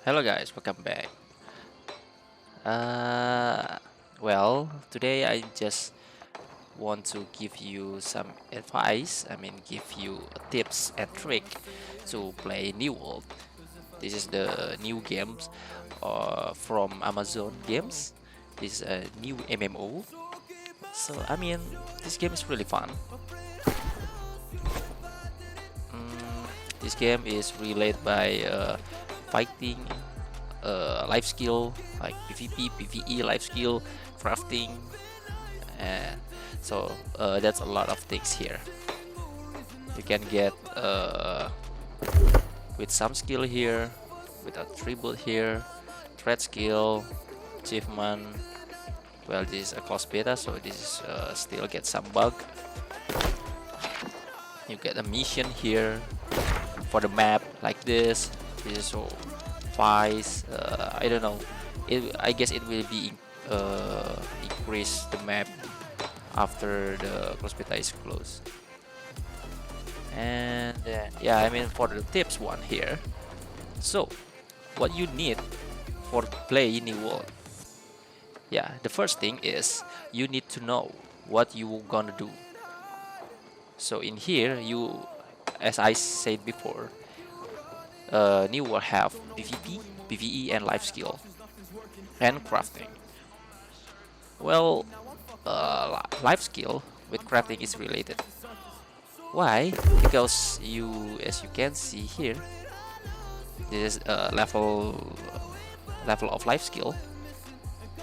Hello guys, welcome back. Uh, Today I just want to give you some advice. Give you tips and trick to play New World. This is the new games from Amazon Games. This is a new MMO. So this game is really fun. Mm, this game is related by fighting, life skill like PvP, PvE, life skill, crafting, and that's a lot of things here. You can get with some skill here, with attribute here, threat skill, achievement. Well, this is a closed beta, so this is still get some bug. You get a mission here for the map like this. This is so wise. I don't know. I guess it will be increase the map after the closed beta is closed. And yeah, for the tips one here. So, what you need for play New World? Yeah, the first thing is you need to know what you gonna do. So in here, as I said before, New World have PvP, PvE, and life skill and crafting. Well, life skill with crafting is related. Why? Because as you can see here, this is a level of life skill.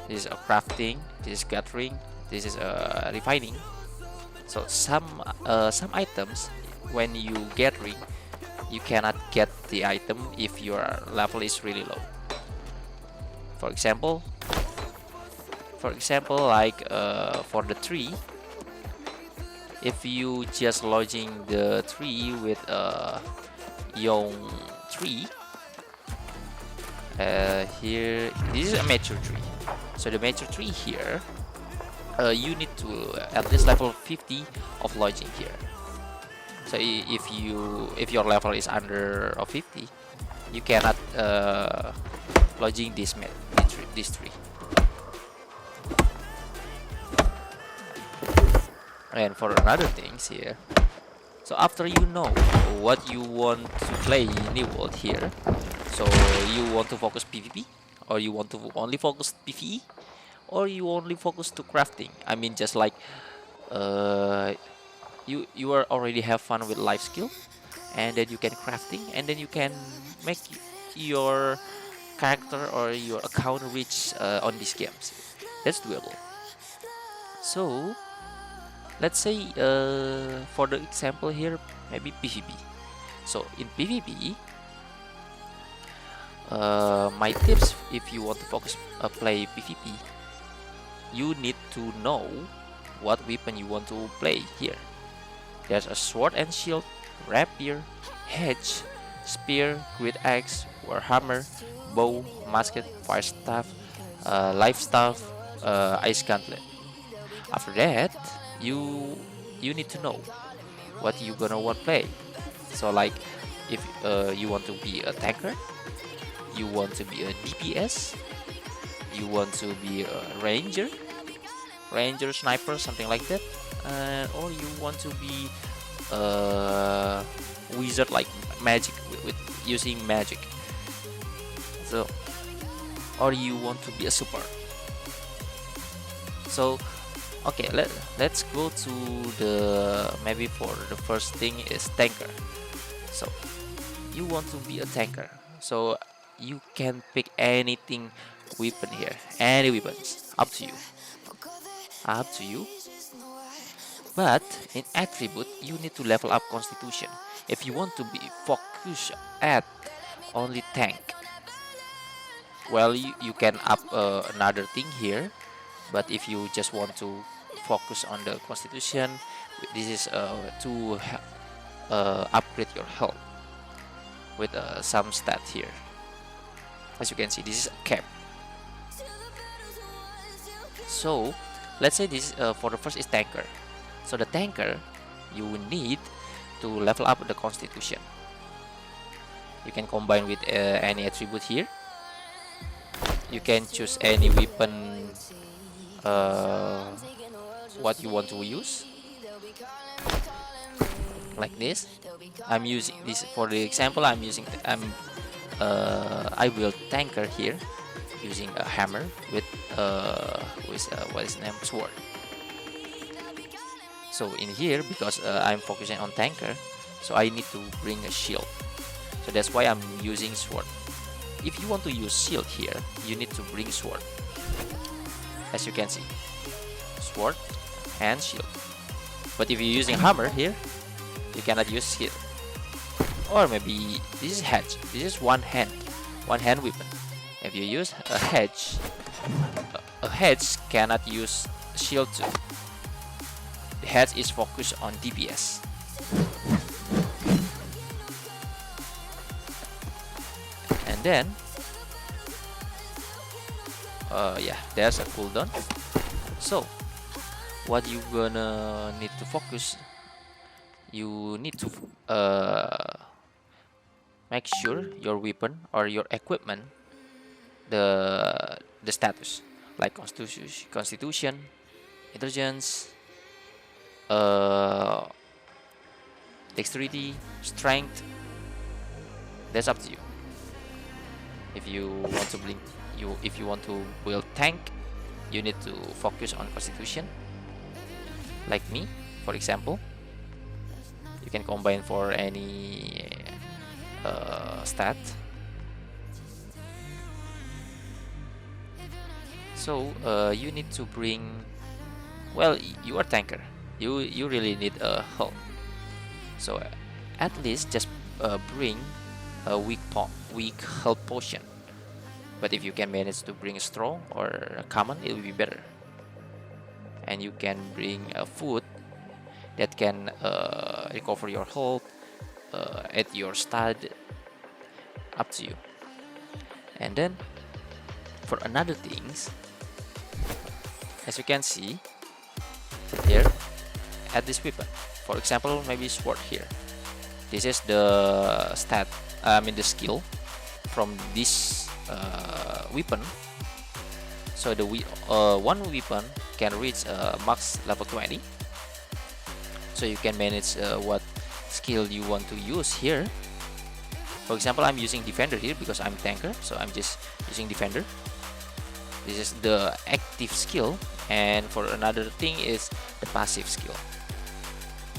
This is a crafting. This is gathering. This is refining. So some items when you gathering, you cannot get the item if your level is really low. For example, like for the tree, if you just lodging the tree with a young tree, here this is a mature tree. So the mature tree here, you need to at least level 50 of lodging here. So if your level is under 50, you cannot lodging this tree. And for another things here, so after you know what you want to play in New World here, so you want to focus PvP, or you want to only focus PvE, or you only focus to crafting. Just like uh, you are already have fun with life skill, and then you can crafting, and then you can make your character or your account rich on these games. That's doable. So let's say for the example here, maybe PvP. So in PvP, my tips if you want to focus play PvP, you need to know what weapon you want to play here. There's a sword and shield, rapier, hedge, spear, great axe, warhammer, bow, musket, fire staff, life staff, ice gauntlet. After that, you need to know what you gonna want play. So like if you want to be a tanker, you want to be a DPS, you want to be a ranger, sniper, something like that, or you want to be a wizard, like magic with using magic. So, or you want to be a super. So okay, let's go to the maybe for the first thing is tanker. So you want to be a tanker, so you can pick anything weapon here, any weapons, up to you. But in attribute, you need to level up constitution if you want to be focused at only tank. Well, you can up another thing here, but if you just want to focus on the constitution, this is to upgrade your health with some stat here. As you can see, this is a cap. So let's say this for the first is tanker. So the tanker, you will need to level up the constitution. You can combine with any attribute here. You can choose any weapon what you want to use, like this. I'm using this for the example. I build tanker here using a hammer with what is the name, sword. So in here, because I'm focusing on tanker, so I need to bring a shield. So that's why I'm using sword. If you want to use shield here, you need to bring sword. As you can see, sword and shield. But if you're using hammer here, you cannot use shield. Or maybe this is hedge. This is one hand weapon. If you use a hedge cannot use shield too. The hedge is focused on DPS. And then yeah, there's a cooldown. So what you gonna need to focus, you need to make sure your weapon or your equipment, the status, like constitution, intelligence, dexterity, strength. That's up to you. If you want to if you want to build tank, you need to focus on constitution, like me, for example. You can combine for any stat. So you need to bring, well, you are tanker, you really need a health. So at least just bring a weak health potion. But if you can manage to bring a strong or a common, it will be better. And you can bring a food that can recover your health at your stat, up to you. And then for another things, as you can see here, at this weapon, for example, maybe sword here. This is the stat, the skill from this weapon. So the one weapon can reach max level 20. So you can manage what skill you want to use here. For example, I'm using defender here because I'm tanker, so I'm just using defender. This is the active skill, and for another thing is the passive skill.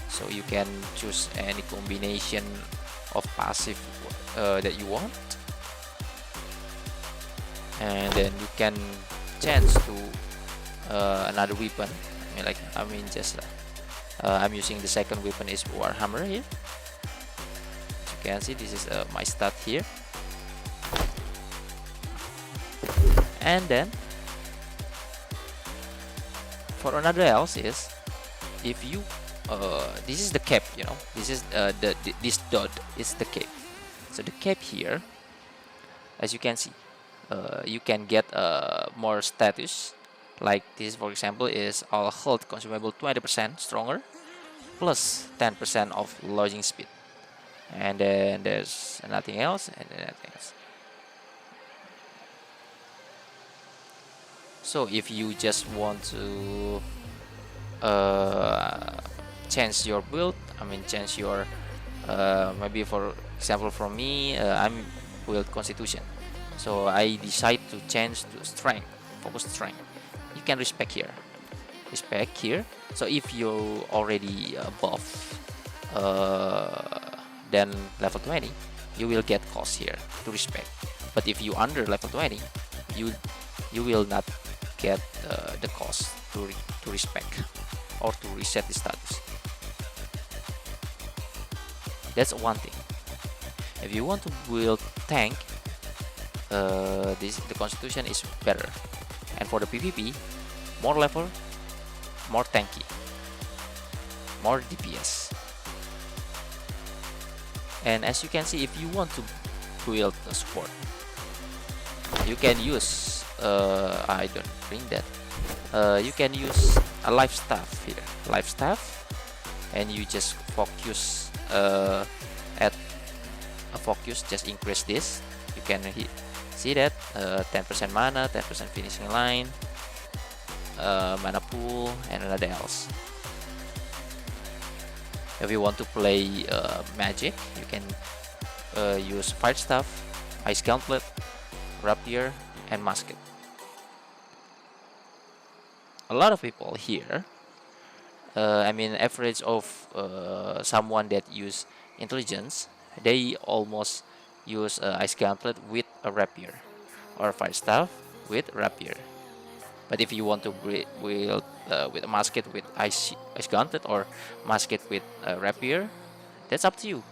So you can choose any combination of passive that you want, and then you can change to another weapon. I'm using the second weapon is Warhammer here. As you can see, this is my stat here. And then for another else is, if you this is the cape, this is this dot is the cape. So the cape here, as you can see, you can get more status. Like this, for example, is all health consumable 20% stronger, plus 10% of lodging speed. And then there's nothing else, and then nothing else. So if you just want to change your build, change your maybe for example from me, I'm build constitution, so I decide to change to strength, focus strength. You can respect here. So if you already above then level 20, you will get cost here to respect. But if you under level 20, you will not get the cost to respect or to reset the status. That's one thing. If you want to build tank, the constitution is better. And for the PvP, more level, more tanky, more DPS. And as you can see, if you want to build a support, you can use I don't bring that. You can use a life staff here, and you just focus at a focus. Just increase this. You can See that? 10% mana, 10% finishing line, mana pool, and nothing else. If you want to play magic, you can use fire staff, ice gauntlet, rapier, and musket. A lot of people here, I mean average of someone that use intelligence, they almost use ice gauntlet with a rapier, or fire staff with rapier. But if you want to wield with a musket with ice gauntlet, or musket with rapier, that's up to you.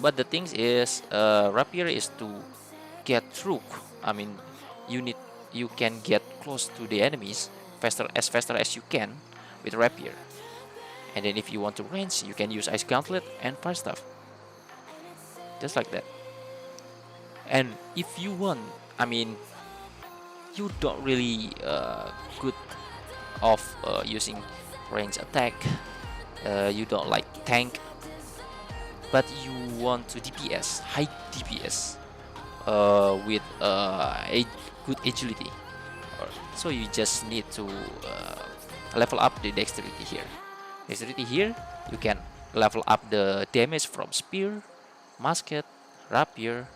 But the thing is, rapier is to get through. I mean, you can get close to the enemies faster as you can with rapier. And then if you want to range, you can use ice gauntlet and fire staff, just like that. And if you want, I mean, you don't really good of using range attack, you don't like tank, but you want to DPS, high DPS, with a good agility, so you just need to level up the dexterity here. You can level up the damage from spear, musket, rapier,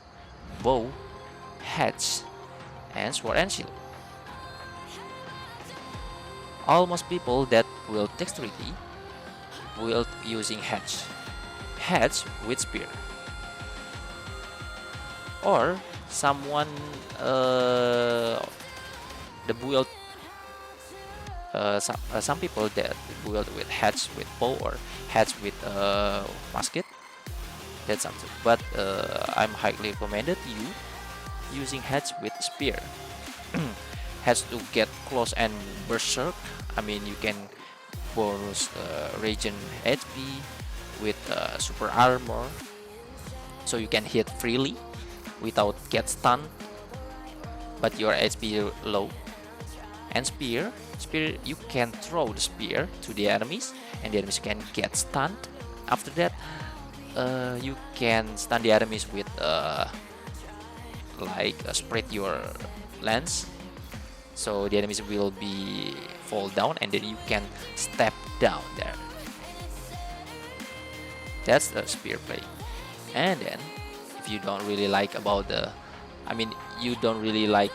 bow, hatch, and sword and shield. Almost people that will dexterity will using hatch with spear, or someone the build some people that build with hatch with bow, or hatch with musket. That's something, but I'm highly recommended you using hatch with spear. Has to get close and berserk. I mean, you can bonus regen HP with super armor, so you can hit freely without get stunned, but your HP low. And spear, you can throw the spear to the enemies, and the enemies can get stunned. After that, you can stun the enemies with spread your lance, so the enemies will be fall down, and then you can step down there. That's the spear play. And then if you don't really like about the, I mean, you don't really like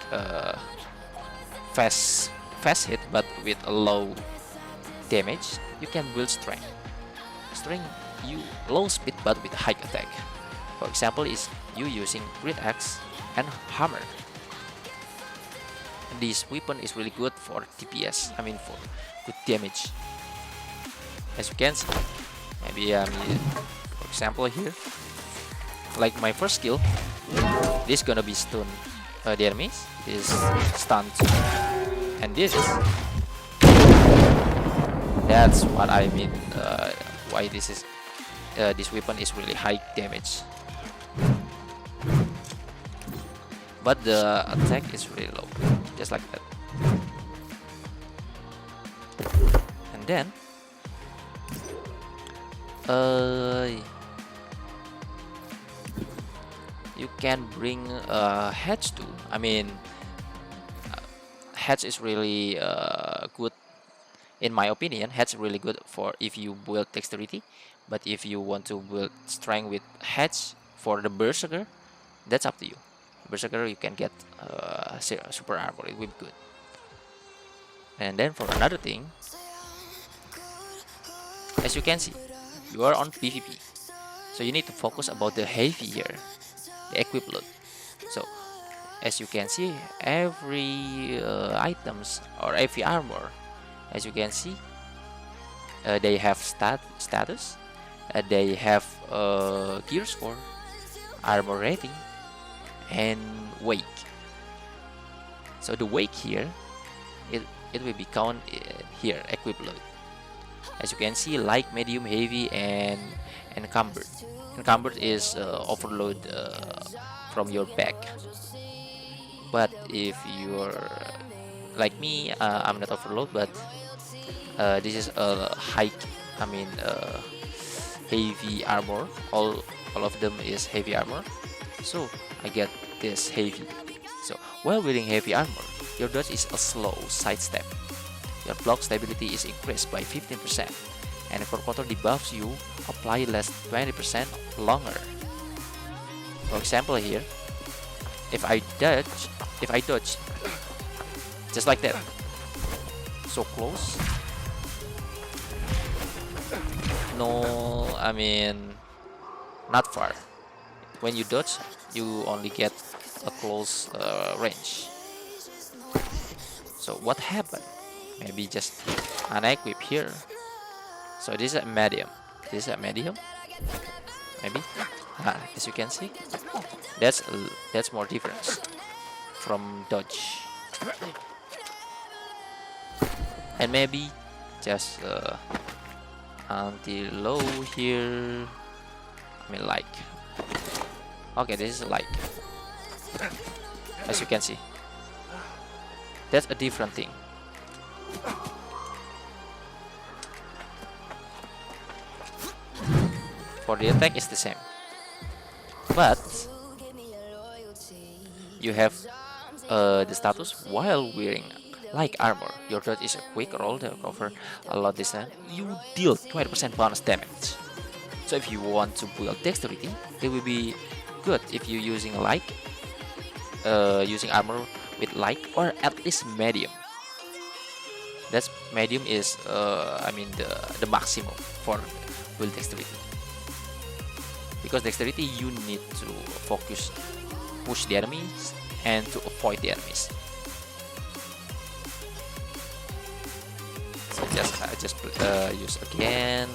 fast hit but with a low damage, you can build strength. You low speed but with high attack. For example, is you using great axe and hammer. And this weapon is really good for DPS, I mean for good damage. As you can see, maybe for example here, like my first skill, this gonna be stun the enemies, is stunned, and this is, that's what I mean, why this is this weapon is really high damage, but the attack is really low, just like that. And then you can bring hatch too. I mean, hatch is really good in my opinion. Hatch is really good for if you build dexterity, but if you want to build strength with hatch for the berserker, that's up to you. Berserker, you can get super armor, it will be good. And then for another thing, as you can see, you are on PvP, so you need to focus about the heavy here, the equip load. So as you can see, every items or every armor, as you can see, they have status, they have gear score, armor rating, and weight. So the weight here, it will be count here, equip load. As you can see, light, medium, heavy, and encumbered. Encumbered is overload from your back. But if you're like me, I'm not overload, but this is a high, I mean heavy armor. All of them is heavy armor. So I get this heavy. So while wearing heavy armor, your dodge is a slow sidestep. Your block stability is increased by 15%, and for counter debuffs you apply less 20% longer. For example here, if I dodge just like that, so close, no, I mean not far. When you dodge, you only get a close range. So what happened? Maybe just unequip here. So this is a medium. This is a medium. Maybe. As you can see, that's more difference from dodge. And maybe just anti-low here. I mean like. Okay, this is like. As you can see, that's a different thing. For the attack is the same, but you have the status while wearing like armor. Your dodge is a quick roll to cover a lot distance. You deal 20% bonus damage. So if you want to build dexterity, it will be good if you're using using armor with light or at least medium. That's medium is I mean the maximum for build dexterity. Because dexterity you need to focus, push the enemies and to avoid the enemies. So I just use again.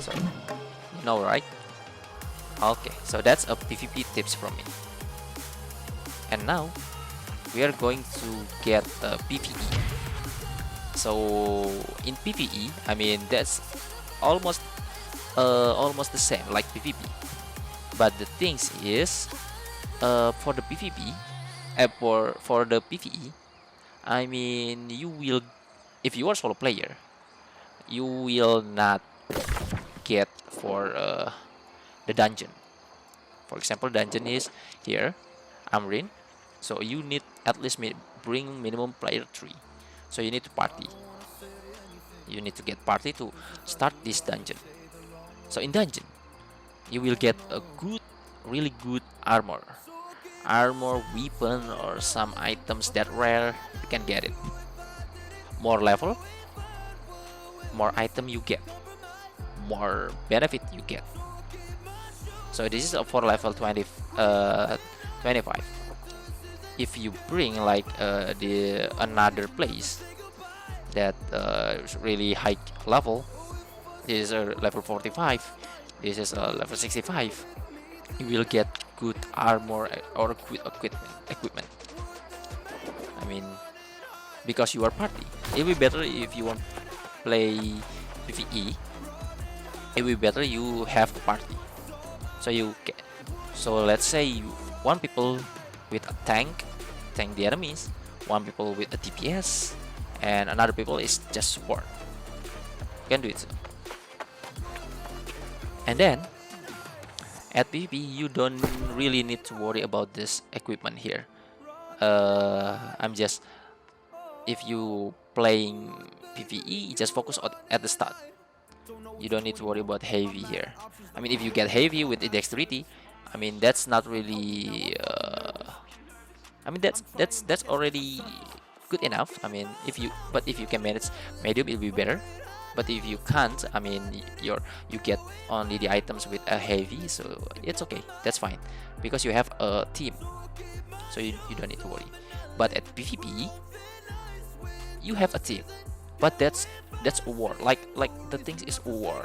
So you know, right? Okay, so that's a PvP tips from me. And now we are going to get PvE. So in PvE, I mean that's almost the same like PvP. But the things is for the PvP, for the PvE, I mean you will, if you are solo player, you will not get for the dungeon. For example, dungeon is here, Amrin. So you need at least bring minimum player 3. So you need to party. You need to get party to start this dungeon. So in dungeon, you will get a good, really good armor, weapon, or some items that rare. You can get it. More level, more item you get, more benefit you get. So this is for level 25. If you bring like the another place that is really high level, this is a level 45, this is a level 65, you will get good armor or good equipment. I mean, because you are party, it will be better if you want to play PvE. It will be better you have a party. So let's say you want people with a tank the enemies, one people with a DPS, and another people is just support. You can do it. And then at PvP you don't really need to worry about this equipment here. If you playing PvE, just focus at the start. You don't need to worry about heavy here. I mean, if you get heavy with the dexterity, I mean that's not really I mean that's already good enough. I mean if you can manage medium, it'll be better. But if you can't, I mean you get only the items with a heavy, so it's okay, that's fine, because you have a team, so you don't need to worry. But at PvP you have a team, but that's a war, like the thing is a war.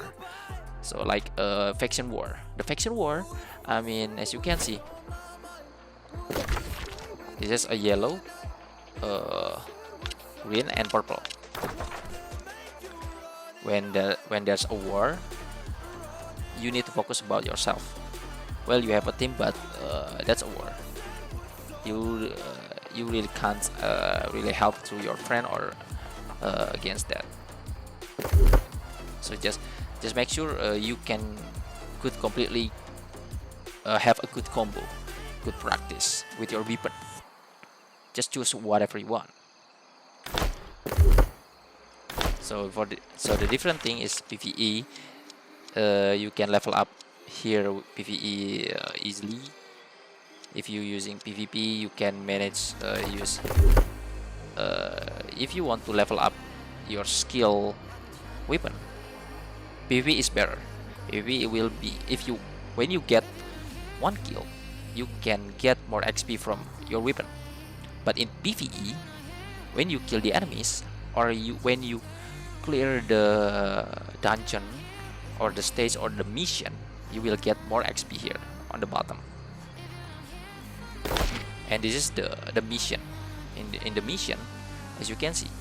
So like faction war, I mean, as you can see, this is a yellow, green and purple. When there's a war, you need to focus about yourself. Well, you have a team, but that's a war. You really can't really help to your friend or against that. So just make sure you can could completely have a good combo, good practice with your weapon. Just choose whatever you want. So the different thing is PvE. You can level up here PvE easily. If you're using PvP, you can manage use. If you want to level up your skill weapon, PvP is better. PvP will be when you get one kill, you can get more XP from your weapon. But in PvE, when you kill the enemies or when you clear the dungeon or the stage or the mission, you will get more XP here on the bottom. And this is the mission. In the mission, as you can see,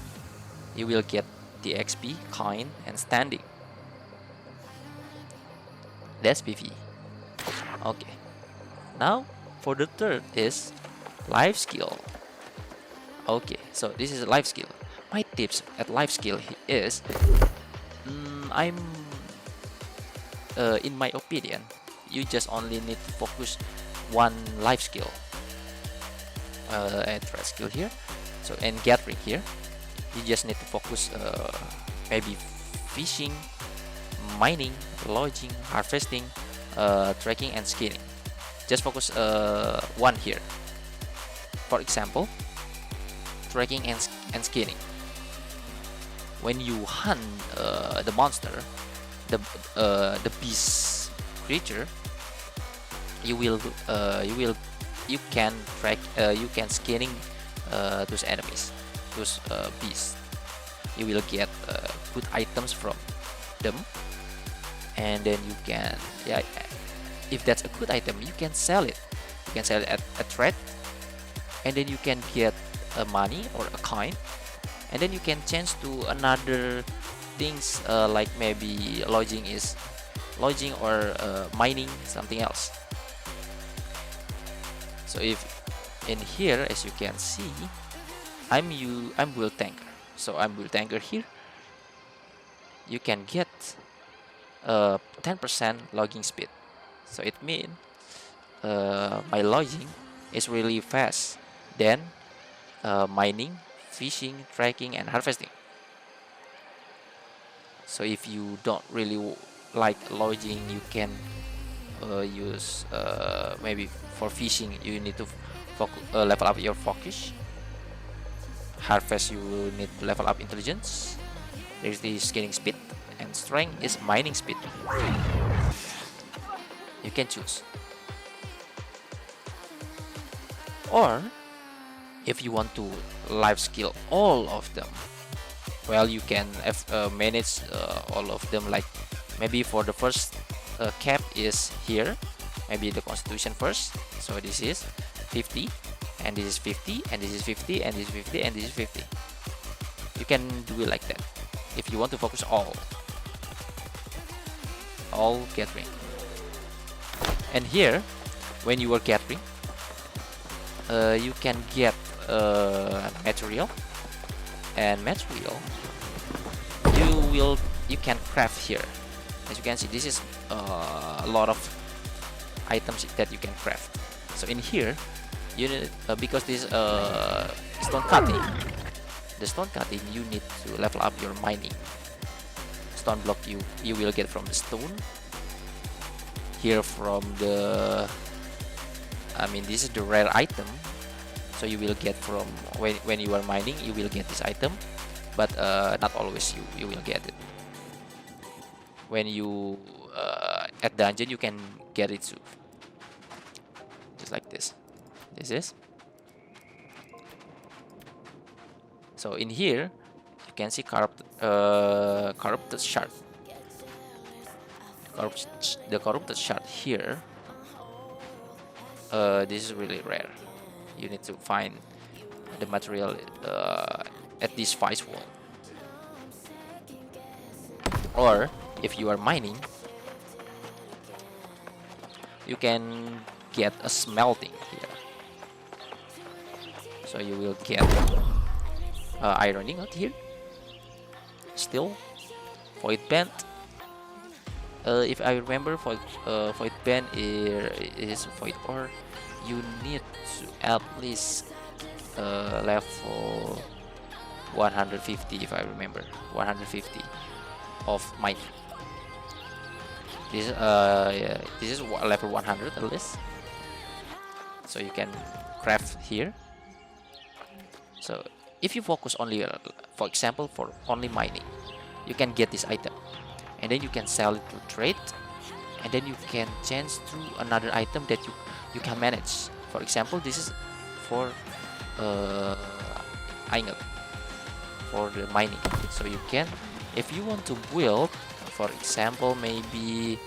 you will get the XP, coin, and standing. That's PvE. Okay. Now for the third is life skill. Okay, so this is a life skill. My tips at life skill is, in my opinion, you just only need to focus one life skill. And threat skill here. So and gathering here, you just need to focus maybe fishing, mining, lodging, harvesting, tracking, and skinning. Just focus one here. For example, tracking and skinning. When you hunt the monster, the beast creature, you can track, you can skinning those enemies, those beasts. You will get good items from them, and then you can, if that's a good item, you can sell it. You can sell it at a trade, and then you can get money or a coin, and then you can change to another things, like maybe lodging or mining, something else. So if in here, as you can see, I'm build tanker. So I'm build tanker here. You can get 10% logging speed. So it means my logging is really fast than mining, fishing, tracking, and harvesting. So if you don't really like logging, you can use maybe for fishing you need to level up your focus. Harvest, you need to level up intelligence. There's the skinning speed, and strength is mining speed. You can choose. Or if you want to life skill all of them, well, you can manage all of them. Like maybe for the first cap is here, maybe the constitution first. So this is 50, and this is 50, and this is 50, and this is 50, and this is 50. You can do it like that if you want to focus all gathering. And here, when you are gathering, you can get material, and material you can craft here. As you can see, this is a lot of items that you can craft. So in here, you need because this stone cutting, the stone cutting, you need to level up your mining. Stone block you will get from the stone. Here from the, this is the rare item, so you will get from when you are mining, you will get this item, but not always you will get it. When you at dungeon, you can get it too, just like this. This is, so in here you can see corrupted shard. The corrupted shard here, this is really rare. You need to find the material at this vice wall. Or if you are mining, you can get a smelting here. So you will get iron ingot here, steel, void band, if I remember, void band is void ore. You need to at least level 150, if I remember, 150 of mining. This yeah, this is level 100 at least. So you can craft here. So if you focus only, for example, for only mining, you can get this item, and then you can sell it to trade, and then you can change to another item that you can manage. For example, this is for ingot for the mining. So you can, if you want to build, for example, maybe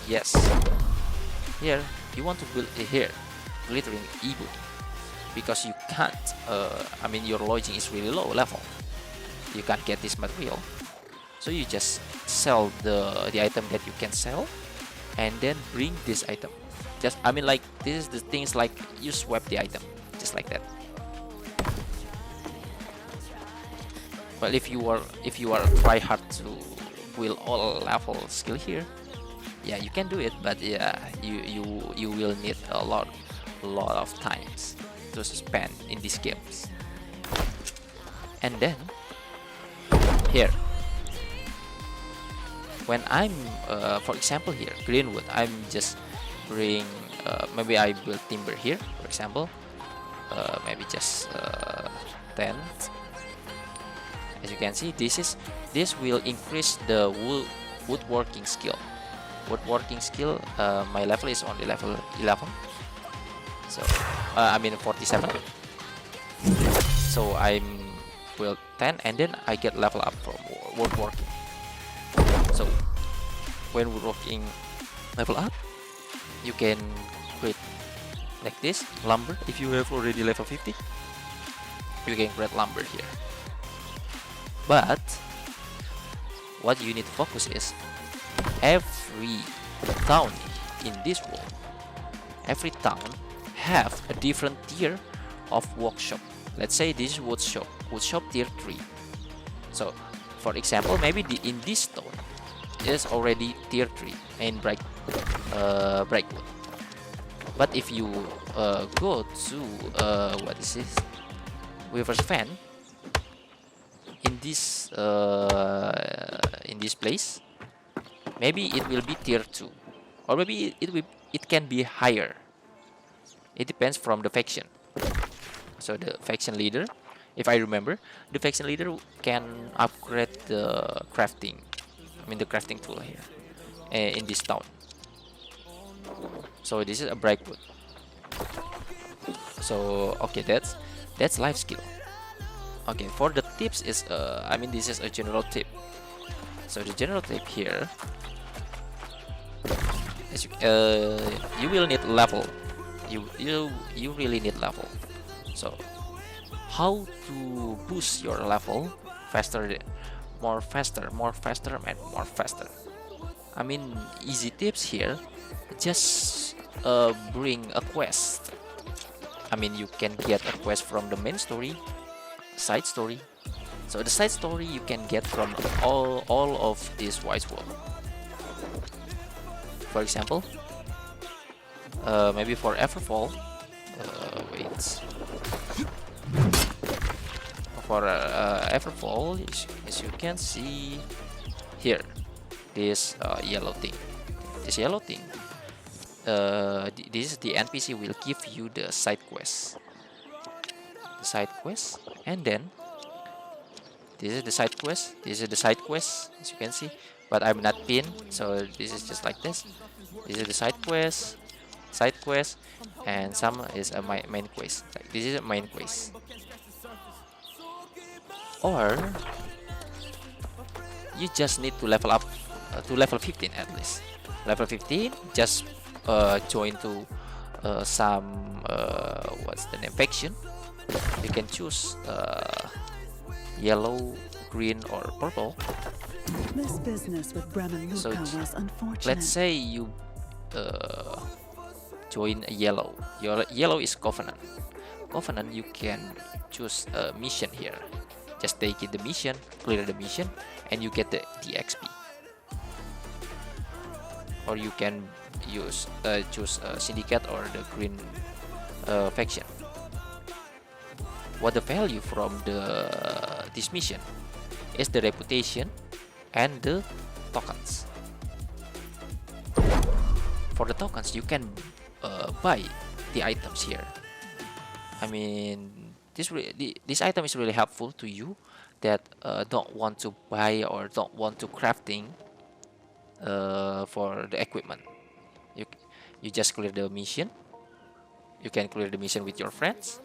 yes, here you want to build here glittering ebook, because you can't I mean your lodging is really low level, you can't get this material, so you just sell the item that you can sell, and then bring this item. Just, I mean, like, this is the things, like you swap the item just like that. But if you are try hard to build all level skill here, yeah, you can do it, but yeah, you will need a lot of times to spend in these games. And then here, when I'm for example here greenwood, I'm just bring maybe I build timber here, for example, maybe just 10. As you can see, this will increase the woodworking skill. My level is only level 11, so I mean 47. So I'm build 10, and then I get level up from woodworking. So when woodworking level up, you can create like this lumber. If you have already level 50, you can create lumber here. But what you need to focus is every town in this world, every town have a different tier of workshop. Let's say this is woodshop tier 3. So for example, maybe in this town is already tier 3 in breakwood. But if you go to what is this, weaver's fan, in this place, maybe it will be tier 2, or maybe it can be higher. It depends from the faction. So the faction leader, if I remember, the faction leader can upgrade the crafting, I mean the crafting tool here in this town. So this is a breakwood. So okay, that's life skill. Okay, for the tips is I mean this is a general tip. So the general tip here is you will need level. You really need level. So how to boost your level faster, more faster, and more faster. I mean, easy tips here. Just bring a quest. I mean, you can get a quest from the main story, side story. So the side story you can get from all of this wise world. For example, maybe for Everfall, wait. For Everfall, as you can see here, this yellow thing. This yellow thing. This is the NPC will give you the side quest. The side quest, and then this is the side quest. This is the side quest, as you can see. But I'm not pinned, so this is just like this. This is the side quest, and some is a main quest. Like this is a main quest. Or you just need to level up to level 15 at least. Level 15, just join to some what's the name, faction. You can choose yellow, green, or purple. This business with Bremen Luca was unfortunate. Let's say you join a yellow. Your yellow is Covenant. Covenant, you can choose a mission here. Just take it the mission, clear the mission, and you get the XP. Or you can use choose Syndicate or the green faction. What the value from this mission is the reputation and the tokens. For the tokens, you can buy the items here. I mean, this item is really helpful to you that don't want to buy or don't want to crafting for the equipment. You just clear the mission. You can clear the mission with your friends,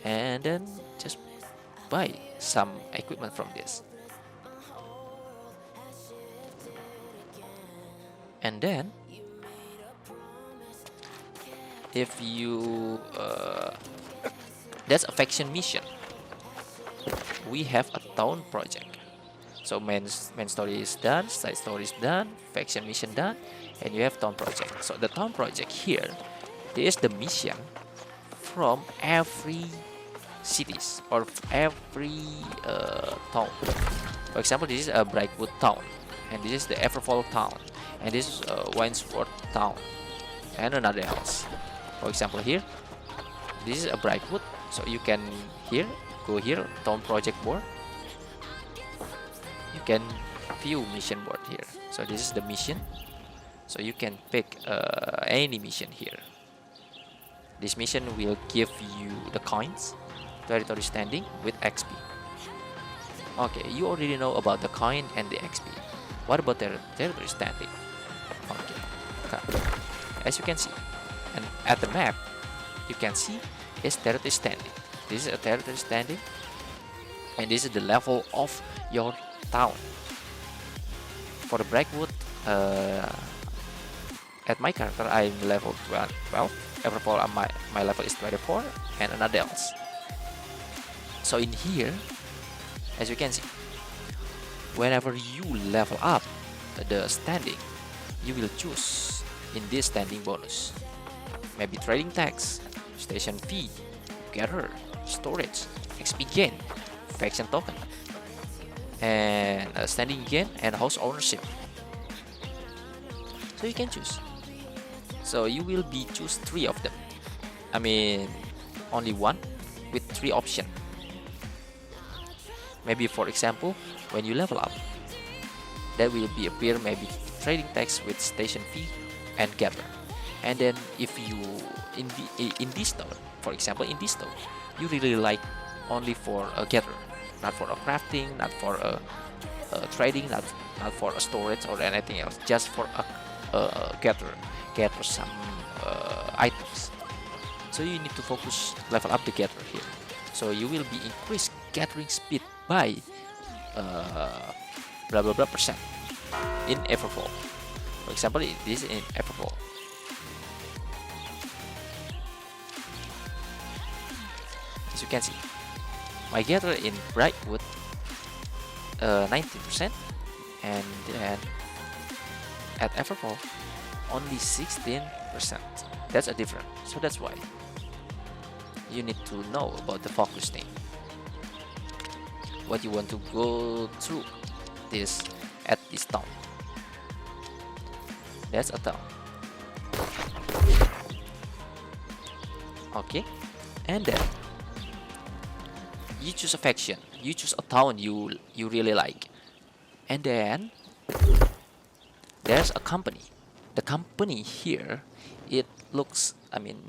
and then just buy some equipment from this. And then if you that's a faction mission. We have a town project. So main story is done, side story is done, faction mission done, and you have town project. So the town project here is the mission from every cities or every town. For example, this is a Brightwood town, and this is the Everfall town, and this is Winesworth town, and another else. For example, here, this is a Brightwood, so you can go here, town project board. You can view mission board here. So this is the mission. So you can pick any mission here. This mission will give you the coins, territory standing with XP. Okay, you already know about the coin and the XP. What about territory standing? Okay, as you can see, and at the map, you can see is territory standing. This is a territory standing, and this is the level of your town. For the Brightwood, at my character, I'm level 12. Everfall, my level is 24, and another else. So in here, as you can see, whenever you level up the standing, you will choose in this standing bonus. Maybe trading tax, station fee, gather, storage, XP gain, faction token, and standing gain and house ownership. So you can choose. So you will be choose 3 of them. I mean, only one with 3 options. Maybe for example, when you level up, that will be appear maybe trading tax with station fee and gather. And then if you in this town, for example, in this town, you really like only for a gather, not for a crafting, not for a trading, not for a storage or anything else, just for a gather some items. So you need to focus level up the gather here. So you will be increased gathering speed by blah blah blah percent in Everfall. For example, this is in Everfall. As you can see, my gather in Brightwood 19%, and then at Everfall only 16%. That's a difference. So that's why you need to know about the focus thing. What you want to go through this at this town. That's a town. Okay, and then you choose a faction. You choose a town you really like, and then there's a company. The company here, it looks, I mean,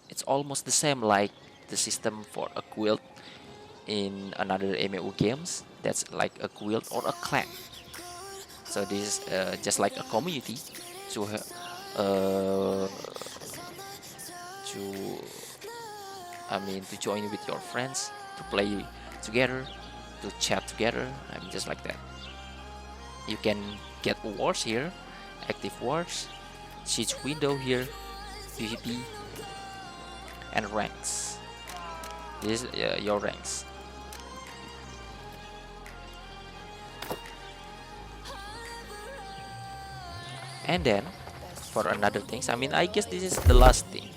it's almost the same like the system for a guild in another MMO games. That's like a guild or a clan. So this is just like a community to to join with your friends, to play together, to chat together. I mean, just like that. You can get wars here, active wars, siege window here, PvP, and ranks. This is your ranks. And then for another things, I mean, I guess this is the last thing.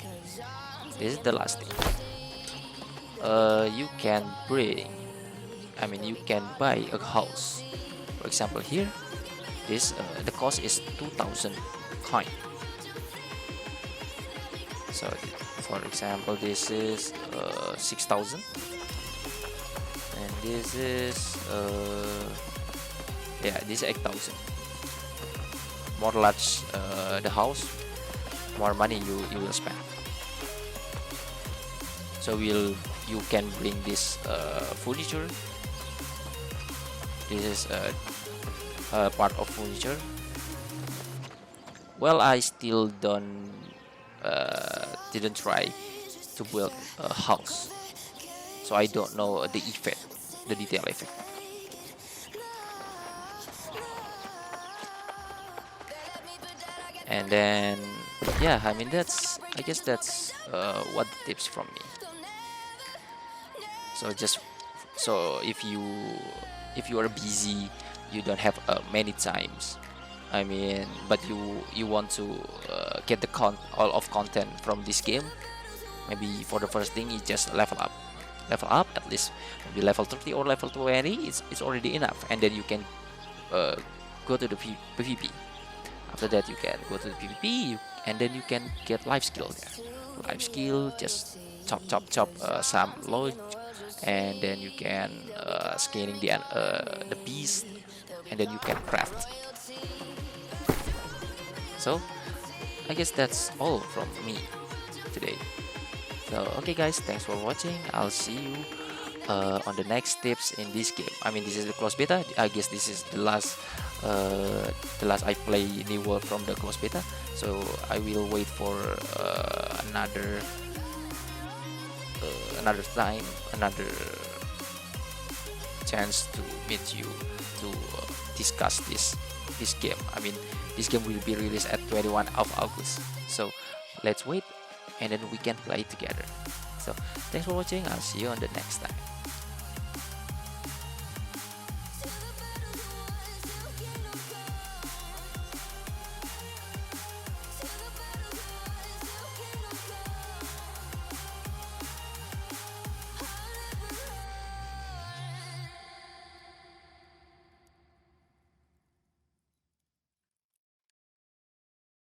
This is the last thing. you can bring, you can buy a house. For example, here, this the cost is 2,000 coin. So, for example, this is 6,000, and this is yeah, this is 8,000. More large the house, more money you will spend. So you can bring this furniture. This is a part of furniture. Well, I still didn't try to build a house, so I don't know the effect, the detail effect. And then yeah, I guess that's what tips from me. So just so if you are busy, you don't have many times, but you want to get the all of content from this game. Maybe for the first thing, you just level up at least maybe level 30 or level 20. It's already enough, and then you can go to the PvP. After that, you can go to the PvP, and then you can get life skill there. Life skill, just chop some lodge, and then you can scanning the beast, and then you can craft. So I guess that's all from me today. So okay guys, thanks for watching. I'll see you on the next tips in this game. This is the closed beta. I guess this is the last I play New World from the closed beta. So I will wait for another time, another chance to meet you to discuss this game. This game will be released at 21 of August. So let's wait, and then we can play together. So thanks for watching. I'll see you on the next time.